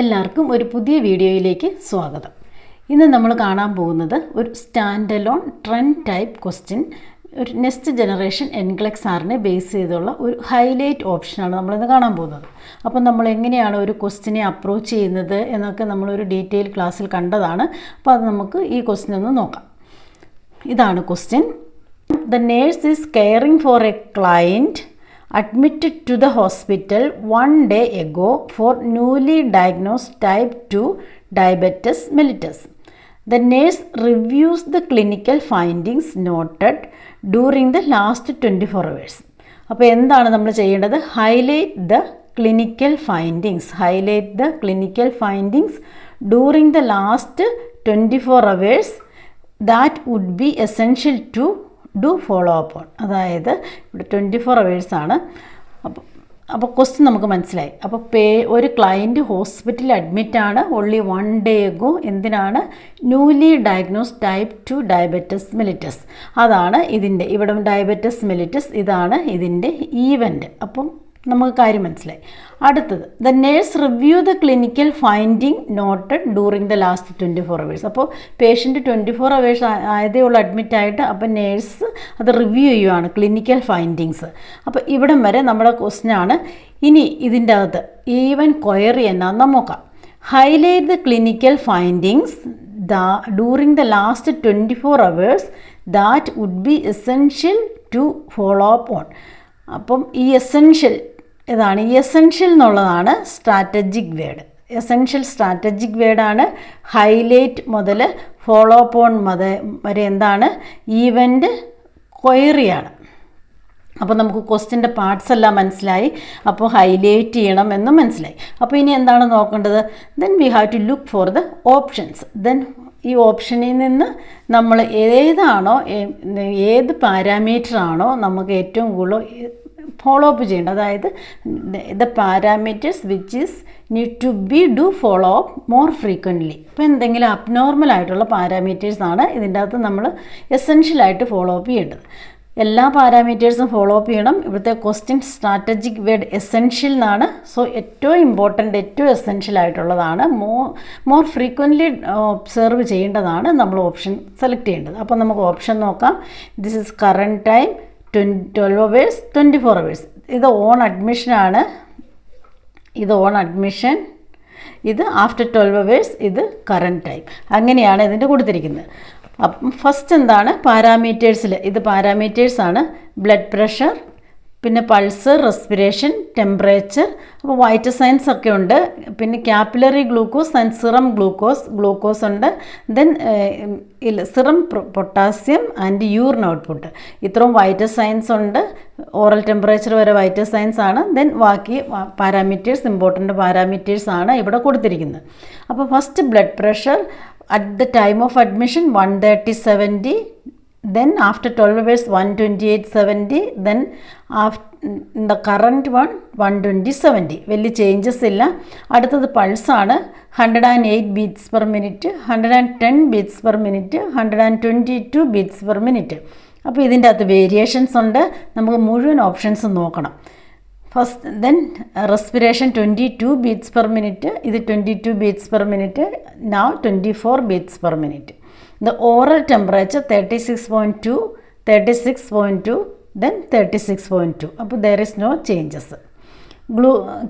എല്ലാവർക്കും ഒരു പുതിയ വീഡിയോയിലേക്ക് സ്വാഗതം. ഇന്ന് നമ്മൾ കാണാൻ പോകുന്നത് ഒരു stand alone trend type question, ഒരു നെക്സ്റ്റ് ജനറേഷൻ എൻക്ലെക്സ് ആറിനെ ബേസ് ചെയ്തുള്ള ഒരു ഹൈലൈറ്റ് ഓപ്ഷനാണ് നമ്മളിന്ന് കാണാൻ പോകുന്നത്. അപ്പോൾ നമ്മൾ എങ്ങനെയാണ് ഒരു ക്വസ്റ്റ്യനെ അപ്രോച്ച് ചെയ്യുന്നത് എന്നൊക്കെ നമ്മളൊരു ഡീറ്റെയിൽ ക്ലാസ്സിൽ കണ്ടതാണ്. അപ്പോൾ അത് നമുക്ക് ഈ ക്വസ്റ്റ്യൻ ഒന്ന് നോക്കാം. ഇതാണ് question. The nurse is caring four A client admitted to the hospital one day ago for newly diagnosed type 2 diabetes mellitus. The nurse reviews the clinical findings noted during the last 24 hours. അപ്പോൾ എന്താണ് നമ്മൾ ചെയ്യേണ്ടത്? Highlight the clinical findings during the last 24 hours that would be essential to do follow up on. അതായത് ഇവിടെ 24 hours ആണ്. അപ്പോൾ question നമുക്ക് മനസ്സിലായി. അപ്പോൾ ഒരു ക്ലയൻറ്റ് ഹോസ്പിറ്റലിൽ അഡ്മിറ്റാണ് ഓൺലി 1 day ago. എന്തിനാണ്? Newly diagnosed type 2 diabetes mellitus. അതാണ് ഇതിൻ്റെ ഇവിടെ ഡയബറ്റിസ് മെലിറ്റസ്, ഇതാണ് ഇതിൻ്റെ ഈവൻറ്റ്. അപ്പം നമുക്ക് കാര്യം മനസ്സിലായി. അടുത്തത്, the nurse review the clinical finding noted during the last 24 hours. അപ്പോൾ പേഷ്യൻറ്റ് 24 hours ആയതേ ഉള്ളൂ അഡ്മിറ്റായിട്ട്. അപ്പോൾ നേഴ്സ് അത് റിവ്യൂ ചെയ്യുവാണ് ക്ലിനിക്കൽ ഫൈൻഡിങ്സ്. അപ്പോൾ ഇവിടം വരെ നമ്മുടെ ക്വസ്റ്റ്യനാണ്. ഇനി ഇതിൻ്റെ അകത്ത് ഈവൻ ക്വയറി എന്നാന്ന് നോക്കാം. Highlight the clinical findings during the last 24 hours that would be essential to follow up on. അപ്പം ഈ എസെൻഷ്യൽ ഏതാണ്? ഈ എസെൻഷ്യൽ എന്നുള്ളതാണ് സ്ട്രാറ്റജിക് വേർഡ്. സ്ട്രാറ്റജിക് വേർഡാണ്. ഹൈലൈറ്റ് മുതൽ ഫോളോ അപ്പ് ഓൺ വരെ എന്താണ്? ഈവൻ്റ് ക്വയറിയാണ്. അപ്പോൾ നമുക്ക് ക്വസ്റ്റ്യൻ്റെ പാർട്സ് എല്ലാം മനസ്സിലായി. അപ്പോൾ ഹൈലൈറ്റ് ചെയ്യണം എന്നും മനസ്സിലായി. അപ്പോൾ ഇനി എന്താണ് നോക്കേണ്ടത്? Then we have to look for the options. Then ഈ ഓപ്ഷനിൽ നിന്ന് നമ്മൾ ഏത് പാരാമീറ്ററാണോ നമുക്ക് ഏറ്റവും കൂടുതൽ ഫോളോ അപ്പ് ചെയ്യേണ്ടത്, അതായത് the parameters which is need to be do follow up more frequently. അപ്പോൾ എന്തെങ്കിലും അബ്നോർമൽ ആയിട്ടുള്ള പാരാമീറ്റേഴ്സാണ് ഇതിൻ്റെ അകത്ത് നമ്മൾ എസെൻഷ്യലായിട്ട് ഫോളോ അപ്പ് ചെയ്യേണ്ടത്. എല്ലാ പാരാമീറ്റേഴ്സും ഫോളോ അപ്പ് ചെയ്യണം. ഇവിടുത്തെ ക്വസ്റ്റ്യൻ സ്ട്രാറ്റജിക് വേർഡ് എസെൻഷ്യൽ എന്നാണ്. സോ ഏറ്റവും ഇമ്പോർട്ടൻ്റ്, ഏറ്റവും എസെൻഷ്യൽ ആയിട്ടുള്ളതാണ്, മോർ ഫ്രീക്വൻ്റ്ലി ഒബ്സർവ് ചെയ്യേണ്ടതാണ് നമ്മൾ ഓപ്ഷൻ സെലക്ട് ചെയ്യേണ്ടത്. അപ്പോൾ നമുക്ക് ഓപ്ഷൻ നോക്കാം. This is current time 12 hours 24 hours. ഇത് ഓൺ അഡ്മിഷനാണ്. ഇത് ഓൺ അഡ്മിഷൻ, ഇത് ആഫ്റ്റർ 12 hours, ഇത് കറൻറ്റ് ടൈം. അങ്ങനെയാണ് ഇതിൻ്റെ കൊടുത്തിരിക്കുന്നത്. അപ്പം ഫസ്റ്റ് എന്താണ്? പാരാമീറ്റേഴ്സിൽ ഇത് പാരാമീറ്റേഴ്സാണ്. ബ്ലഡ് പ്രഷർ, പിന്നെ പൾസ്, റെസ്പിറേഷൻ, ടെമ്പറേച്ചർ. അപ്പോൾ വൈറ്റൽ സൈൻസ് ഒക്കെ ഉണ്ട്. പിന്നെ capillary glucose and serum glucose ഉണ്ട്. Then serum potassium and urine output. ഇത്രയും വൈറ്റൽ സൈൻസ് ഉണ്ട്. ഓറൽ ടെമ്പറേച്ചർ വരെ വൈറ്റൽ സൈൻസ് ആണ്. ദെൻ ബാക്കി പാരാമീറ്റേഴ്സ്, ഇമ്പോർട്ടൻ്റ് പാരാമീറ്റേഴ്സ് ആണ് ഇവിടെ കൊടുത്തിരിക്കുന്നത്. അപ്പോൾ first blood pressure at the time of admission 130/70. Then after 12 hours 128/70. Then the current one 120/70. വലിയ ചേഞ്ചസ് ഇല്ല. അടുത്തത് പൾസാണ്. 108 beats per minute, 110 beats per minute, 122 beats per minute. അപ്പോൾ ഇതിൻ്റെ അകത്ത് വേരിയേഷൻസ് ഉണ്ട്. നമുക്ക് മുഴുവൻ ഓപ്ഷൻസ് നോക്കണം. First then respiration 22 beats per minute. ഇത് 22 beats per minute. Now 24 beats per minute. The oral temperature 36.2, then 36.2. അപ്പോൾ there is no changes.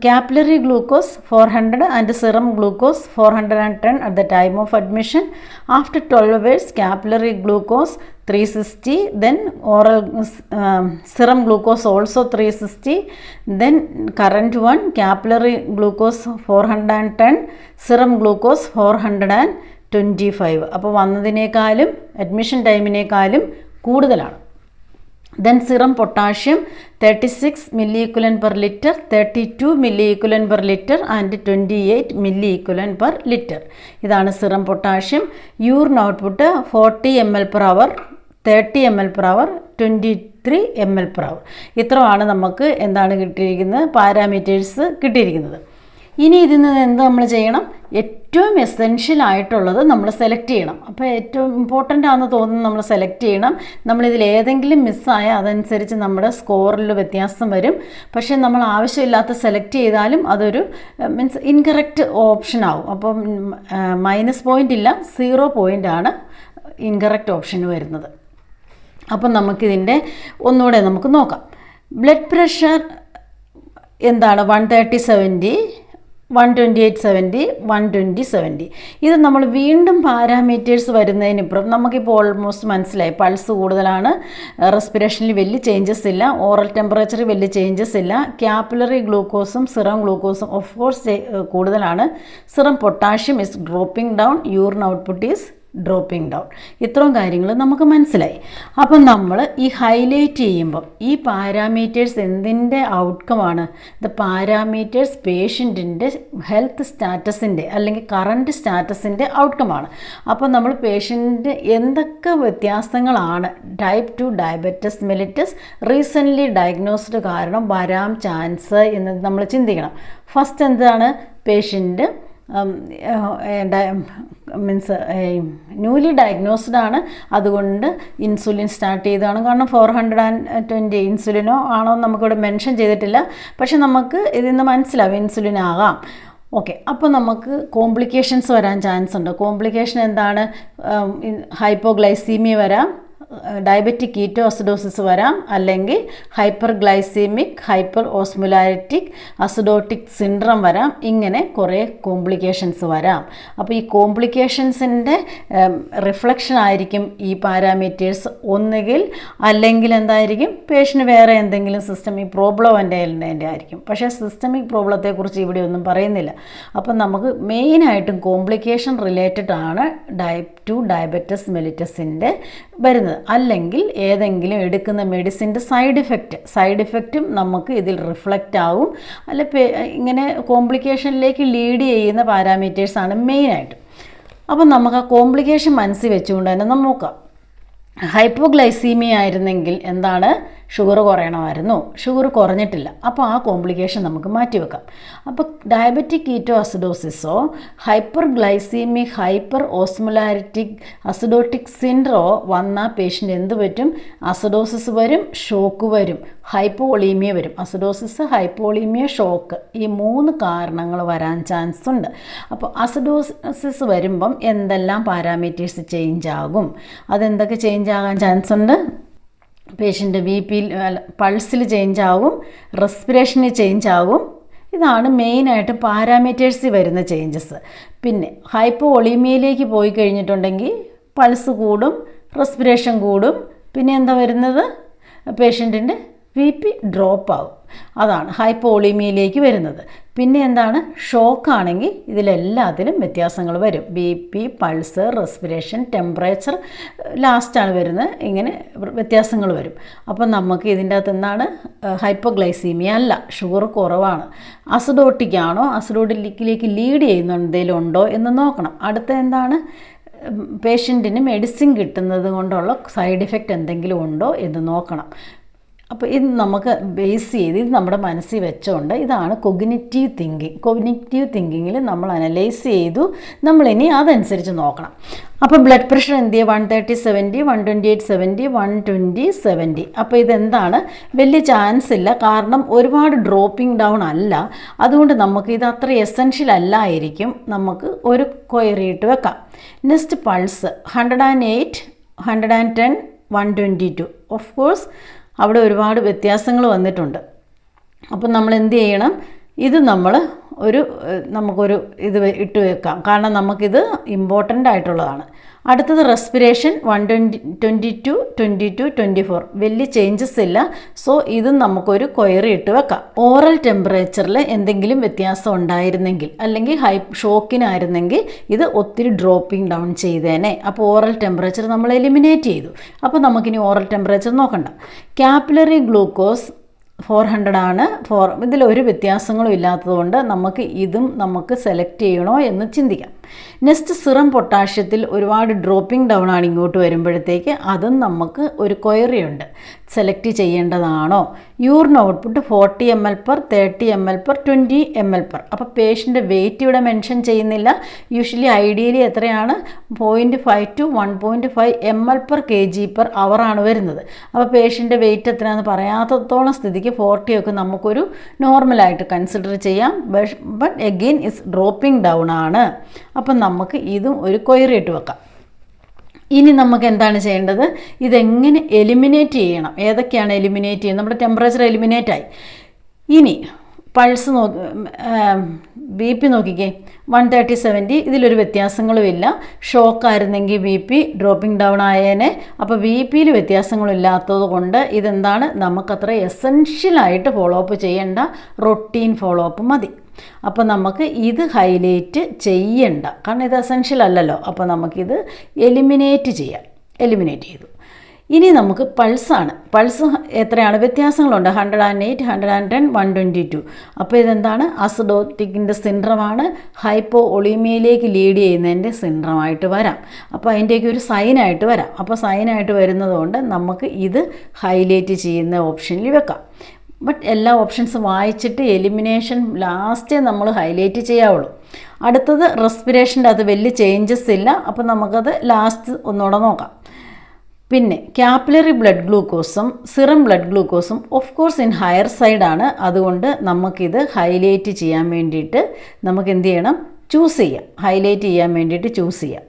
Capillary glucose 400 and serum glucose 410 at the time of admission. After 12 hours capillary glucose 360, then oral serum glucose also 360. Then current one capillary glucose 410, serum glucose 425. അപ്പോൾ വന്നതിനേക്കാളും admission ടൈമിനേക്കാളും കൂടുതലാണ്. Then serum potassium 36 milliequivalent per liter, 32 milliequivalent per liter and 28 milliequivalent per liter. ഇതാണ് serum potassium. Urine output 40 ml/h, 30 ml/h, 23 ml/h. ഇത്രയാണ് നമുക്ക് എന്താണ് കിട്ടിയിരിക്കുന്നത്? Parameters കിട്ടിയിരിക്കുന്നത്. ഇനി ഇതിൽ നിന്ന് എന്ത് നമ്മൾ ചെയ്യണം? ഏറ്റവും എസെൻഷ്യൽ ആയിട്ടുള്ളത് നമ്മൾ സെലക്ട് ചെയ്യണം. അപ്പോൾ ഏറ്റവും ഇമ്പോർട്ടൻ്റ് ആണെന്ന് തോന്നുന്നത് നമ്മൾ സെലക്ട് ചെയ്യണം. നമ്മളിതിൽ ഏതെങ്കിലും മിസ്സായാൽ അതനുസരിച്ച് നമ്മുടെ സ്കോറിൽ വ്യത്യാസം വരും. പക്ഷേ നമ്മൾ ആവശ്യമില്ലാത്ത സെലക്ട് ചെയ്താലും അതൊരു മീൻസ് ഇൻകറക്റ്റ് ഓപ്ഷൻ ആവും. അപ്പം -പോയിൻ്റ് ഇല്ല, 0 പോയിൻ്റാണ് ഇൻകറക്റ്റ് ഓപ്ഷന് വരുന്നത്. അപ്പം നമുക്കിതിൻ്റെ ഒന്നുകൂടെ നമുക്ക് നോക്കാം. ബ്ലഡ് പ്രഷർ എന്താണ്? 130/70, 128/70, 120/70. ഇത് നമ്മൾ വീണ്ടും പാരാമീറ്റേഴ്സ് വരുന്നതിനിപ്പുറം നമുക്കിപ്പോൾ ഓൾമോസ്റ്റ് മനസ്സിലായി. പൾസ് കൂടുതലാണ്, റെസ്പിറേഷനിൽ വലിയ ചേഞ്ചസ് ഇല്ല, ഓറൽ ടെമ്പറേച്ചറിൽ വലിയ ചേഞ്ചസ് ഇല്ല, ക്യാപ്പിലറി ഗ്ലൂക്കോസും സിറം ഗ്ലൂക്കോസും ഓഫ് കോഴ്സ് കൂടുതലാണ്, serum potassium is dropping down, urine output is dropping down. ഇത്രയും കാര്യങ്ങൾ നമുക്ക് മനസ്സിലായി. അപ്പം നമ്മൾ ഈ ഹൈലൈറ്റ് ചെയ്യുമ്പം ഈ പാരാമീറ്റേഴ്സ് എന്തിൻ്റെ ഔട്ട്കമാണ്? ദ പാരാമീറ്റേഴ്സ് പേഷ്യൻറ്റിൻ്റെ ഹെൽത്ത് സ്റ്റാറ്റസിൻ്റെ അല്ലെങ്കിൽ കറൻറ്റ് സ്റ്റാറ്റസിൻ്റെ ഔട്ട്കമാണ്. അപ്പം നമ്മൾ പേഷ്യൻറ്റ് എന്തൊക്കെ വ്യത്യാസങ്ങളാണ് type 2 diabetes mellitus recently diagnosed കാരണം വരാൻ ചാൻസ് എന്ന് നമ്മൾ ചിന്തിക്കണം. ഫസ്റ്റ് എന്താണ്? പേഷ്യൻറ്റ് മീൻസ് ന്യൂലി ഡയഗ്നോസ്ഡ് ആണ്, അതുകൊണ്ട് ഇൻസുലിൻ സ്റ്റാർട്ട് ചെയ്തതാണ്. കാരണം 420 ഇൻസുലിനോ ആണോ നമുക്കിവിടെ മെൻഷൻ ചെയ്തിട്ടില്ല, പക്ഷെ നമുക്ക് ഇതിൽ നിന്ന് മനസ്സിലാവും ഇൻസുലിൻ ആകാം. ഓക്കെ, അപ്പോൾ നമുക്ക് കോംപ്ലിക്കേഷൻസ് വരാൻ ചാൻസ് ഉണ്ട്. കോംപ്ലിക്കേഷൻ എന്താണ്? ഹൈപ്പോഗ്ലൈസീമിയ വരാം, ഡയബറ്റിക് കീറ്റോഅസിഡോസിസ് വരാം, അല്ലെങ്കിൽ hyper glycemic hyper osmolaritic അസിഡോട്ടിക് syndrome വരാം. ഇങ്ങനെ കുറേ കോംപ്ലിക്കേഷൻസ് വരാം. അപ്പോൾ ഈ കോംപ്ലിക്കേഷൻസിൻ്റെ റിഫ്ലക്ഷൻ ആയിരിക്കും ഈ പാരാമീറ്റേഴ്സ് ഒന്നുകിൽ, അല്ലെങ്കിൽ എന്തായിരിക്കും? പേഷ്യൻ്റ് വേറെ എന്തെങ്കിലും സിസ്റ്റമിക് പ്രോബ്ലം എൻ്റെ ആയിരിക്കും. പക്ഷേ സിസ്റ്റമിക് പ്രോബ്ലത്തെക്കുറിച്ച് ഇവിടെ ഒന്നും പറയുന്നില്ല. അപ്പം നമുക്ക് മെയിനായിട്ടും കോംപ്ലിക്കേഷൻ റിലേറ്റഡ് ആണ് ടൈപ്പ് 2 ഡയബറ്റിസ് മെലിറ്റസിൻ്റെ വരുന്നത്. അല്ലെങ്കിൽ ഏതെങ്കിലും എടുക്കുന്ന മെഡിസിൻ്റെ സൈഡ് ഇഫക്റ്റും നമുക്ക് ഇതിൽ റിഫ്ലക്റ്റ് ആവും. അല്ല ഇങ്ങനെ കോംപ്ലിക്കേഷനിലേക്ക് ലീഡ് ചെയ്യുന്ന പാരാമീറ്റേഴ്സാണ് മെയിനായിട്ട്. അപ്പം നമുക്ക് ആ കോംപ്ലിക്കേഷൻ മനസ്സിൽ വെച്ചുകൊണ്ട് തന്നെ നമുക്ക് നോക്കാം. ഹൈപ്പോഗ്ലൈസീമിയ ആയിരുന്നെങ്കിൽ എന്താണ്? ഷുഗർ കുറയണമായിരുന്നു, ഷുഗർ കുറഞ്ഞിട്ടില്ല. അപ്പോൾ ആ കോംപ്ലിക്കേഷൻ നമുക്ക് മാറ്റിവെക്കാം. അപ്പോൾ ഡയബറ്റിക് കീറ്റോഅസിഡോസിസോ hyper glycemic hyper osmolaritic acidotic syndrome വന്നാൽ പേഷ്യൻ്റ് എന്ത് പറ്റും? അസിഡോസിസ് വരും, ഷോക്ക് വരും, ഹൈപ്പോളീമിയ വരും. അസിഡോസിസ്, ഹൈപ്പോളീമിയ, ഷോക്ക്, ഈ 3 കാരണങ്ങൾ വരാൻ ചാൻസ് ഉണ്ട്. അപ്പോൾ അസിഡോസിസ് വരുമ്പം എന്തെല്ലാം പാരാമീറ്റേഴ്സ് ചേഞ്ച് ആകും? അതെന്തൊക്കെ ചേഞ്ച് ആകാൻ ചാൻസ് ഉണ്ട്? പേഷ്യൻ്റ് BP പൾസിൽ ചേഞ്ച് ആകും, റെസ്പിറേഷനിൽ ചേഞ്ച് ആകും. ഇതാണ് മെയിനായിട്ട് പാരാമീറ്റേഴ്സിൽ വരുന്ന ചേഞ്ചസ്. പിന്നെ ഹൈപ്പോളീമിയയിലേക്ക് പോയി കഴിഞ്ഞിട്ടുണ്ടെങ്കിൽ പൾസ് കൂടും, റെസ്പിറേഷൻ കൂടും. പിന്നെ എന്താ വരുന്നത്? പേഷ്യൻറ്റിൻ്റെ BP ഡ്രോപ്പ് ആകും. അതാണ് ഹൈപ്പോളീമിയയിലേക്ക് വരുന്നത്. പിന്നെ എന്താണ്? ഷോക്കാണെങ്കിൽ ഇതിലെല്ലാത്തിലും വ്യത്യാസങ്ങൾ വരും. BP, പൾസ്, റെസ്പിറേഷൻ, ടെമ്പറേച്ചർ ലാസ്റ്റാണ് വരുന്നത്. ഇങ്ങനെ വ്യത്യാസങ്ങൾ വരും. അപ്പം നമുക്ക് ഇതിൻ്റെ അകത്ത് എന്താണ്? ഹൈപ്പോഗ്ലൈസീമിയ അല്ല, ഷുഗർ കുറവാണ്. അസിഡോട്ടിക് ആണോ? അസിഡോട്ടിക്കിലേക്ക് ലീഡ് ചെയ്യുന്ന എന്തെങ്കിലും ഉണ്ടോ എന്ന് നോക്കണം. അടുത്ത എന്താണ്? പേഷ്യൻറ്റിന് മെഡിസിൻ കിട്ടുന്നത് കൊണ്ടുള്ള സൈഡ് ഇഫക്റ്റ് എന്തെങ്കിലും ഉണ്ടോ എന്ന് നോക്കണം. അപ്പോൾ ഇത് നമുക്ക് ബേസ് ചെയ്ത് ഇത് നമ്മുടെ മനസ്സിൽ വെച്ചുകൊണ്ട് ഇതാണ് കൊഗ്നിറ്റീവ് തിങ്കിങ്. കൊഗ്നിറ്റീവ് തിങ്കിങ്ങിൽ നമ്മൾ അനലൈസ് ചെയ്തു, നമ്മളിനി അതനുസരിച്ച് നോക്കണം. അപ്പോൾ ബ്ലഡ് പ്രഷർ എന്ത് ചെയ്യുക? 130/70, 128/70, 120/70. അപ്പോൾ ഇതെന്താണ്? വലിയ ചാൻസ് ഇല്ല, കാരണം ഒരുപാട് ഡ്രോപ്പിംഗ് ഡൗൺ അല്ല. അതുകൊണ്ട് നമുക്ക് ഇത് അത്ര എസെൻഷ്യൽ അല്ലായിരിക്കും. നമുക്ക് ഒരു കൊയറിയിട്ട് വെക്കാം. Next pulse 108, 110, 122. ഓഫ് കോഴ്സ് അവിടെ ഒരുപാട് വ്യത്യാസങ്ങൾ വന്നിട്ടുണ്ട്. അപ്പം നമ്മൾ എന്ത് ചെയ്യണം? ഇത് നമുക്കൊരു ഇത് ഇട്ട് വെക്കാം, കാരണം നമുക്കിത് ഇമ്പോർട്ടൻ്റ് ആയിട്ടുള്ളതാണ്. അടുത്തത് റെസ്പിറേഷൻ 122, 22, 24. വലിയ ചേഞ്ചസ് ഇല്ല. സോ ഇതും നമുക്കൊരു കൊയറി ഇട്ട് വെക്കാം. ഓറൽ ടെമ്പറേച്ചറിൽ എന്തെങ്കിലും വ്യത്യാസം ഉണ്ടായിരുന്നെങ്കിൽ, അല്ലെങ്കിൽ ഷോക്കിനായിരുന്നെങ്കിൽ ഇത് ഒത്തിരി ഡ്രോപ്പിംഗ് ഡൗൺ ചെയ്തേനെ. അപ്പോൾ ഓറൽ ടെമ്പറേച്ചർ നമ്മൾ എലിമിനേറ്റ് ചെയ്തു. അപ്പോൾ നമുക്കിനി ഓറൽ ടെമ്പറേച്ചർ നോക്കണ്ട. ക്യാപ്പിലറി ഗ്ലൂക്കോസ് 400 ആണ്. ഇതിലൊരു വ്യത്യാസങ്ങളും ഇല്ലാത്തതുകൊണ്ട് നമുക്ക് സെലക്ട് ചെയ്യണോ എന്ന് ചിന്തിക്കാം. നെക്സ്റ്റ് സിറം പൊട്ടാഷ്യത്തിൽ ഒരുപാട് ഡ്രോപ്പിംഗ് ഡൗൺ ആണ് ഇങ്ങോട്ട് വരുമ്പോഴത്തേക്ക് അതും നമുക്ക് ഒരു ക്വയറി ഉണ്ട്. സെലക്ട് ചെയ്യേണ്ടതാണോ? Urine output 40 ml per 30 ml per 20 ml per. അപ്പോൾ പേഷ്യൻ്റെ വെയിറ്റ് ഇവിടെ മെൻഷൻ ചെയ്യുന്നില്ല. യൂഷ്വലി ഐഡിയലി എത്രയാണ്? 0.5 to 1.5 ml per kg per hour ആണ് വരുന്നത്. അപ്പോൾ പേഷ്യൻ്റെ വെയിറ്റ് എത്രയാണെന്ന് പറയാത്തത്തോളം സ്ഥിതിക്ക് 40 ഒക്കെ നമുക്കൊരു നോർമലായിട്ട് കൺസിഡർ ചെയ്യാം. But again it's dropping down ആണ്. അപ്പം നമുക്ക് ഇതും ഒരു ക്വയറി ഇട്ട് വെക്കാം. ഇനി നമുക്ക് എന്താണ് ചെയ്യേണ്ടത്? ഇതെങ്ങനെ എലിമിനേറ്റ് ചെയ്യണം? ഏതൊക്കെയാണ് എലിമിനേറ്റ് ചെയ്യുന്നത്? നമ്മുടെ ടെമ്പറേച്ചർ എലിമിനേറ്റ് ആയി. ഇനി പൾസ് ബി പി നോക്കിക്കേ, 130/70. ഇതിലൊരു വ്യത്യാസങ്ങളുമില്ല. ഷോക്കായിരുന്നെങ്കിൽ ബി പി ഡ്രോപ്പിംഗ് ഡൗൺ ആയേനെ. അപ്പോൾ ബി പിയിൽ വ്യത്യാസങ്ങളില്ലാത്തത് കൊണ്ട് ഇതെന്താണ്, നമുക്കത്ര എസെൻഷ്യലായിട്ട് ഫോളോ അപ്പ് ചെയ്യേണ്ട റൊട്ടീൻ ഫോളോ അപ്പ് മതി. അപ്പോൾ നമുക്ക് ഇത് ഹൈലൈറ്റ് ചെയ്യണ്ട, കാരണം ഇത് എസെൻഷ്യൽ അല്ലല്ലോ. അപ്പോൾ നമുക്കിത് എലിമിനേറ്റ് ചെയ്യാം. എലിമിനേറ്റ് ചെയ്തു. ഇനി നമുക്ക് പൾസാണ്. പൾസ് എത്രയാണ്? വ്യത്യാസങ്ങളുണ്ട്. 108, 110, 122. അപ്പോൾ ഇതെന്താണ്? അസിഡോട്ടിക്കിൻ്റെ സിൻഡ്രമാണ്. ഹൈപ്പോ ഒളീമിയയിലേക്ക് ലീഡ് ചെയ്യുന്നതിൻ്റെ സിൻഡ്രമായിട്ട് വരാം. അപ്പോൾ അതിൻ്റെയൊക്കെ ഒരു സൈനായിട്ട് വരാം. അപ്പോൾ സൈനായിട്ട് വരുന്നതുകൊണ്ട് നമുക്ക് ഇത് ഹൈലൈറ്റ് ചെയ്യുന്ന ഓപ്ഷനിൽ വെക്കാം. ബട്ട് എല്ലാ ഓപ്ഷൻസും വായിച്ചിട്ട് എലിമിനേഷൻ ലാസ്റ്റേ നമ്മൾ ഹൈലൈറ്റ് ചെയ്യാവുള്ളൂ. അടുത്തത് റെസ്പിറേഷൻ്റെ അത് വലിയ ചേഞ്ചസ് ഇല്ല. അപ്പോൾ നമുക്കത് ലാസ്റ്റ് ഒന്നുകൂടെ നോക്കാം. പിന്നെ ക്യാപ്പിലറി ബ്ലഡ് ഗ്ലൂക്കോസും സിറം ബ്ലഡ് ഗ്ലൂക്കോസും ഓഫ് കോഴ്സ് ഇൻ ഹയർ സൈഡാണ്. അതുകൊണ്ട് നമുക്കിത് ഹൈലൈറ്റ് ചെയ്യാൻ വേണ്ടിയിട്ട് നമുക്ക് എന്ത് ചെയ്യണം? ചൂസ് ചെയ്യാം. ഹൈലൈറ്റ് ചെയ്യാൻ വേണ്ടിയിട്ട് ചൂസ് ചെയ്യാം.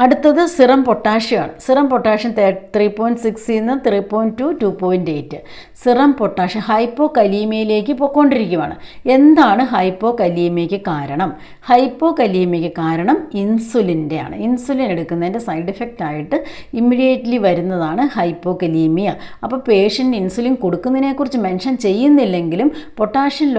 അടുത്തത് സിറം പൊട്ടാഷ്യമാണ്. സിറം പൊട്ടാഷ്യം 3.6 നിന്ന് 3.2, 2.8. സിറം പൊട്ടാഷ്യം ഹൈപ്പോ കലീമിയയിലേക്ക് പോയിക്കൊണ്ടിരിക്കുകയാണ്. എന്താണ് ഹൈപ്പോ കലീമിയയ്ക്ക് കാരണം? ഹൈപ്പോ കലീമിയയ്ക്ക് കാരണം ഇൻസുലിൻ്റെയാണ്. ഇൻസുലിൻ എടുക്കുന്നതിൻ്റെ സൈഡ് എഫക്റ്റ് ആയിട്ട് ഇമ്മീഡിയറ്റ്ലി വരുന്നതാണ് ഹൈപ്പോ കലീമിയ. അപ്പോൾ പേഷ്യൻ്റ് ഇൻസുലിൻ കൊടുക്കുന്നതിനെക്കുറിച്ച് മെൻഷൻ ചെയ്യുന്നില്ലെങ്കിലും പൊട്ടാഷ്യം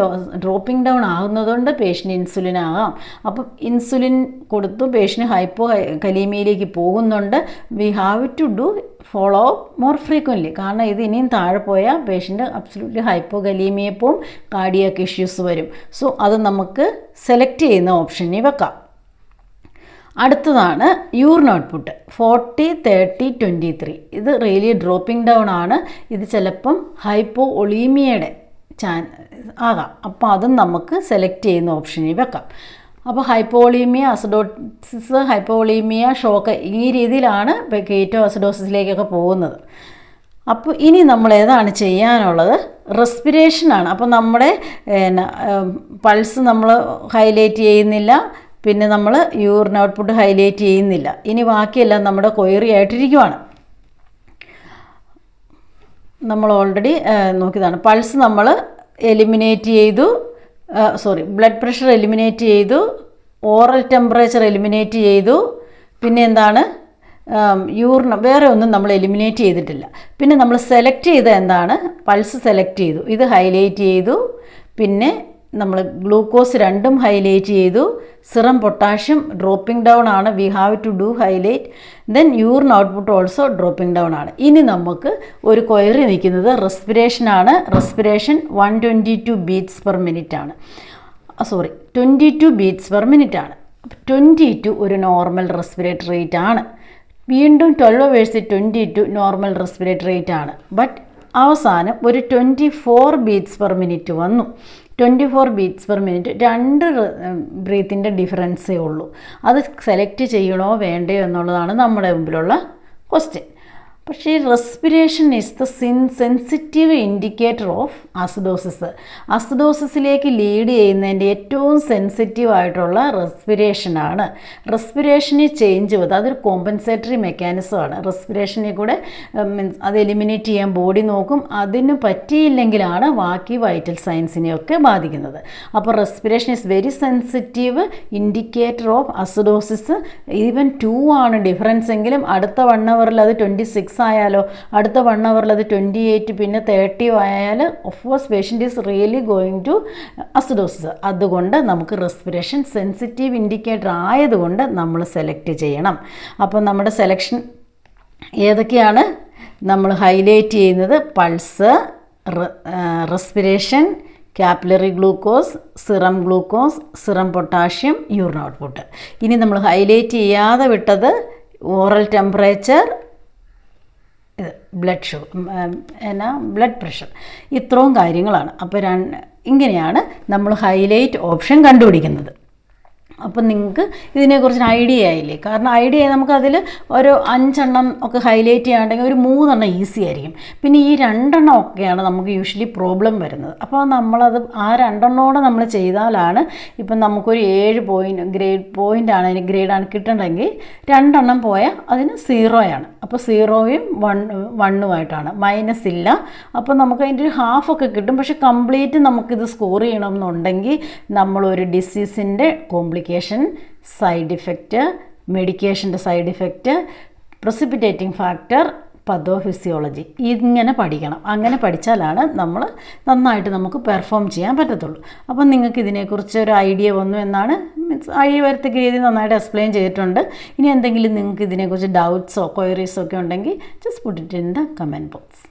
ഡ്രോപ്പിംഗ് ഡൗൺ ആകുന്നതുകൊണ്ട് പേഷ്യൻ്റ് ഇൻസുലിൻ ആകാം. അപ്പം ഇൻസുലിൻ കൊടുത്തു പേഷ്യൻ്റ് ഹൈപ്പോ കലീമിയയിലേക്ക് പോകുന്നുണ്ട്. We have to do follow more frequently. കാരണം ഇത് ഇനിയും താഴെ പോയാൽ പേഷ്യൻ്റ് അബ്സല്യൂട്ട്ലി ഹൈപ്പോകലീമിയ പോവും, കാർഡിയാക് ഇഷ്യൂസ് വരും. സോ അത് നമുക്ക് സെലക്ട് ചെയ്യുന്ന ഓപ്ഷനിൽ വെക്കാം. അടുത്തതാണ് യൂറിൻ ഔട്ട്പുട്ട് 40, 30, 23. ഇത് റിയലി ഡ്രോപ്പിംഗ് ഡൗൺ ആണ്. ഇത് ചിലപ്പം ഹൈപ്പോ ഒളീമിയയുടെ ആകാം. അപ്പോൾ അതും നമുക്ക് സെലക്ട് ചെയ്യുന്ന ഓപ്ഷനിൽ വെക്കാം. അപ്പോൾ ഹൈപ്പോളീമിയ, അസിഡോസിസ്, ഹൈപ്പോളീമിയ, ഷോക്ക് ഈ രീതിയിലാണ് കീറ്റോ അസിഡോസിസിലേക്കൊക്കെ പോകുന്നത്. അപ്പോൾ ഇനി നമ്മൾ ഏതാണ് ചെയ്യാനുള്ളത്? റെസ്പിറേഷനാണ്. അപ്പോൾ നമ്മുടെ പൾസ് നമ്മൾ ഹൈലൈറ്റ് ചെയ്യുന്നില്ല, പിന്നെ നമ്മൾ യൂറിൻ ഔട്ട്പുട്ട് ഹൈലൈറ്റ് ചെയ്യുന്നില്ല. ഇനി ബാക്കിയെല്ലാം നമ്മുടെ ക്വയറി ആയിട്ടിരിക്കുവാണ്. നമ്മൾ ഓൾറെഡി നോക്കിയതാണ്. പൾസ് നമ്മൾ എലിമിനേറ്റ് ചെയ്തു, ബ്ലഡ് പ്രഷർ എലിമിനേറ്റ് ചെയ്തു, ഓറൽ ടെമ്പറേച്ചർ എലിമിനേറ്റ് ചെയ്തു. പിന്നെ എന്താണ്? യൂറിൻ വേറെ ഒന്നും നമ്മൾ എലിമിനേറ്റ് ചെയ്തിട്ടില്ല. പിന്നെ നമ്മൾ സെലക്ട് ചെയ്ത എന്താണ്? പൾസ് സെലക്ട് ചെയ്തു, ഇത് ഹൈലൈറ്റ് ചെയ്തു. പിന്നെ നമ്മൾ ഗ്ലൂക്കോസ് രണ്ടും ഹൈലൈറ്റ് ചെയ്തു. സിറം പൊട്ടാഷ്യം ഡ്രോപ്പിംഗ് ഡൗൺ ആണ്, we have to do highlight. Then urine output also dropping down ആണ്. ഇനി നമുക്ക് ഒരു ക്വയറി നിൽക്കുന്നത് റെസ്പിറേഷനാണ്. റെസ്പിറേഷൻ 122 beats per minute ആണ്. 22 beats per minute ആണ്. 22 ഒരു നോർമൽ റെസ്പിറേറ്ററി റേറ്റ് ആണ്. വീണ്ടും 12 വേഴ്സ് 22 നോർമൽ റെസ്പിറേറ്ററി റേറ്റ് ആണ്. ബട്ട് അവസാനം ഒരു 24 beats per minute വന്നു. 24 beats per minute, 2 ബ്രീത്തിൻ്റെ ഡിഫറൻസേ ഉള്ളൂ. അത് സെലക്ട് ചെയ്യണോ വേണ്ടയോ എന്നുള്ളതാണ് നമ്മുടെ മുമ്പിലുള്ള ക്വസ്റ്റ്യൻ. പക്ഷേ respiration is the sensitive indicator of acidosis. അസിഡോസിസിലേക്ക് ലീഡ് ചെയ്യുന്നതിൻ്റെ ഏറ്റവും സെൻസിറ്റീവ് ആയിട്ടുള്ള റെസ്പിറേഷനാണ്. റെസ്പിറേഷനിൽ ചേഞ്ച് വന്നത് അതൊരു കോമ്പൻസേറ്ററി മെക്കാനിസമാണ്. റെസ്പിറേഷനിൽ കൂടെ അത് എലിമിനേറ്റ് ചെയ്യാൻ ബോഡി നോക്കും. അതിന് പറ്റിയില്ലെങ്കിലാണ് ബാക്കി വൈറ്റൽ സയൻസിനെയൊക്കെ ബാധിക്കുന്നത്. അപ്പോൾ respiration is very sensitive indicator of acidosis. Even 2 ആണ് ഡിഫറൻസ് എങ്കിലും അടുത്ത 1 ഹവറിൽ അത് 26 ആയാലോ, അടുത്ത 1 ഹവറിൽ അത് 28, പിന്നെ 30 ആയാൽ of course patient is really going to acidosis. അതുകൊണ്ട് നമുക്ക് റെസ്പിറേഷൻ സെൻസിറ്റീവ് ഇൻഡിക്കേറ്റർ ആയതുകൊണ്ട് നമ്മൾ സെലക്ട് ചെയ്യണം. അപ്പോൾ നമ്മുടെ സെലക്ഷൻ ഏതൊക്കെയാണ് നമ്മൾ ഹൈലൈറ്റ് ചെയ്യുന്നത്? Pulse, respiration, capillary glucose, serum glucose, serum potassium, urine output. ഇനി നമ്മൾ ഹൈലൈറ്റ് ചെയ്യാതെ വിട്ടത് ഓറൽ ടെമ്പറേച്ചർ, ബ്ലഡ് പ്രഷർ. ഇത്രയും കാര്യങ്ങളാണ്. അപ്പോൾ ഇങ്ങനെയാണ് നമ്മൾ ഹൈലൈറ്റ് ഓപ്ഷൻ കണ്ടുപിടിക്കുന്നത്. അപ്പം നിങ്ങൾക്ക് ഇതിനെക്കുറിച്ച് ഐഡിയ ആയില്ലേ? കാരണം ഐഡിയ നമുക്കതിൽ ഒരു 5 എണ്ണം ഒക്കെ ഹൈലൈറ്റ് ചെയ്യാണ്ടെങ്കിൽ ഒരു 3 എണ്ണം ഈസി ആയിരിക്കും. പിന്നെ ഈ 2 എണ്ണം ഒക്കെയാണ് നമുക്ക് യൂഷ്വലി പ്രോബ്ലം വരുന്നത്. അപ്പോൾ നമ്മളത് ആ 2 എണ്ണോടെ നമ്മൾ ചെയ്താലാണ് ഇപ്പം നമുക്കൊരു 7 പോയിൻ്റാണ് അതിന് ഗ്രേഡാണ് കിട്ടണമെങ്കിൽ 2 എണ്ണം പോയാൽ അതിന് 0 അപ്പോൾ 0യും 1ഉമായിട്ടാണ്, മൈനസ് ഇല്ല. അപ്പോൾ നമുക്ക് അതിൻ്റെ ഒരു ഹാഫൊക്കെ കിട്ടും. പക്ഷെ കംപ്ലീറ്റ് നമുക്കിത് സ്കോർ ചെയ്യണമെന്നുണ്ടെങ്കിൽ നമ്മളൊരു ഡിസീസിൻ്റെ കോംപ്ലിക്കേഷൻ, സൈഡ് ഇഫക്റ്റ്, മെഡിക്കേഷൻ്റെ side effect, precipitating factor, pathophysiology ഇങ്ങനെ പഠിക്കണം. അങ്ങനെ പഠിച്ചാലാണ് നമ്മൾ നന്നായിട്ട് നമുക്ക് പെർഫോം ചെയ്യാൻ പറ്റത്തുള്ളൂ. അപ്പം നിങ്ങൾക്ക് ഇതിനെക്കുറിച്ച് ഒരു ഐഡിയ വന്നു എന്നാണ്, ഐഡിയ വരത്തക്ക രീതിയിൽ നന്നായിട്ട് എക്സ്പ്ലെയിൻ ചെയ്തിട്ടുണ്ട്. ഇനി എന്തെങ്കിലും നിങ്ങൾക്ക് ഇതിനെക്കുറിച്ച് ഡൗട്ട്സോ ക്വയറീസോ ഒക്കെ ഉണ്ടെങ്കിൽ just put it in the comment box.